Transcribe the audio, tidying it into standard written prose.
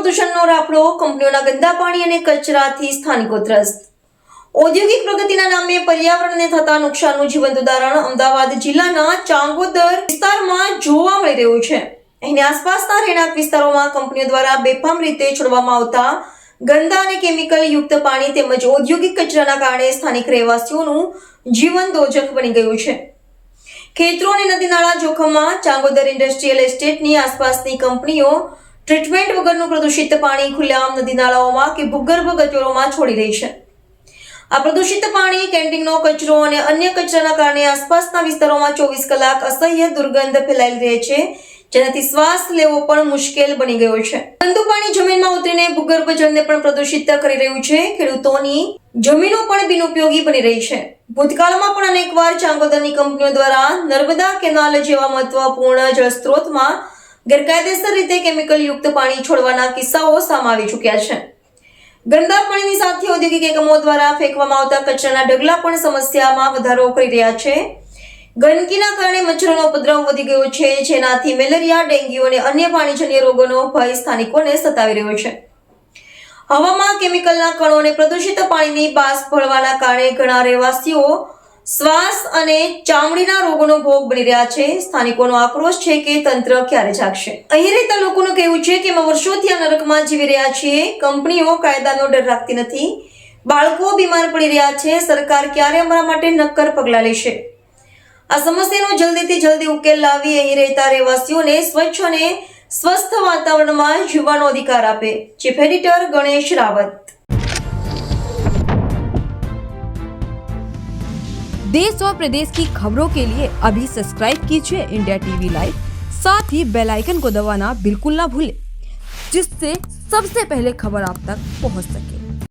પ્રદૂષણનો રાફડો, કંપનીઓના ગંદા પાણી અને કચરાથી સ્થાનિકો ત્રસ્ત. ઔદ્યોગિક પ્રગતિના નામે પર્યાવરણને થતા નુકસાનનું જીવંત ઉદાહરણ અમદાવાદ જિલ્લાના ચાંગોદર વિસ્તારમાં જોવા મળી રહ્યું છે. અહીંની આસપાસના રહેણાંક વિસ્તારોમાં કંપનીઓ દ્વારા બેફામ રીતે છોડવામાં આવતા ગંદા અને કેમિકલ યુક્ત પાણી તેમજ ઔદ્યોગિક કચરાના કારણે સ્થાનિક રહેવાસીઓનું જીવન દોજખ બની ગયું છે. ખેતરો અને નદી નાળા જોખમમાં. ચાંગોદર ઇન્ડસ્ટ્રીયલ એસ્ટેટની આસપાસની કંપનીઓ ટ્રીટમેન્ટ વગરનું પ્રદૂષિત પાણી ખુલ્લેઆમ નદી નાળાઓમાં કે ભૂગર્ભ ગટરોમાં છોડી રહી છે. આ પ્રદૂષિત પાણી, કેન્ટીનનો કચરો અને અન્ય કચરાના કારણે આસપાસના વિસ્તારોમાં 24 કલાક અસહ્ય દુર્ગંધ ફેલાઈ રહે છે, જેનાથી શ્વાસ લેવો પણ મુશ્કેલ બની ગયો છે. ગંદુ પાણી જમીનમાં ઉતરીને ભૂગર્ભ જળને પણ પ્રદૂષિત કરી રહ્યું છે. ખેડૂતોની જમીનો પણ બિનઉપયોગી બની રહી છે. ભૂતકાળમાં પણ અનેકવાર ચાંગોદરની કંપનીઓ દ્વારા નર્મદા કેનાલ જેવા મહત્વપૂર્ણ જળસ્ત્રોતમાં ગેરકાયદેસર રીતે કેમિકલ યુક્ત પાણી છોડવાના કિસ્સાઓ સામે આવી ચૂક્યા છે. ગંદા પાણીની સાથે ઔદ્યોગિક એકમો દ્વારા ફેંકવામાં આવતા કચરાના ઢગલા પણ સમસ્યામાં વધારો કરી રહ્યા છે. ગંદકીના કારણે મચ્છરોનો ઉપદ્રવ વધી ગયો છે, જેનાથી મેલેરિયા, ડેન્ગ્યુ અને અન્ય પાણીજન્ય રોગોનો ભય સ્થાનિકોને સતાવી રહ્યો છે. હવામાં કેમિકલના કણો અને પ્રદૂષિત પાણીની બાષ્પ ભળવાના કારણે ઘણા રહેવાસીઓ શ્વાસ અને ચામડીના રોગોનો ભોગ બની રહ્યા છે. સ્થાનિકોનો આક્રોશ છે કે તંત્ર ક્યારે જાગશે. અહીં રહેતા લોકોનું કહેવું છે કે અમે વર્ષોથી આ નરકમાં જીવી રહ્યા છીએ. કંપનીઓ કાયદાનો ડર રાખતી નથી. બાળકો બીમાર પડી રહ્યા છે. સરકાર ક્યારે અમારા માટે નક્કર પગલાં લેશે? આ સમસ્યાનો જલ્દીથી જલ્દી ઉકેલ લાવી અહીં રહેતા રહેવાસીઓને સ્વચ્છ અને સ્વસ્થ વાતાવરણમાં જીવવાનો અધિકાર આપે. Chief editor Ganesh Rawat. देश और प्रदेश की खबरों के लिए अभी सब्सक्राइब कीजिए इंडिया टीवी लाइव, साथ ही बेल आइकन को दबाना बिल्कुल ना भूलें, जिससे सबसे पहले खबर आप तक पहुंच सके.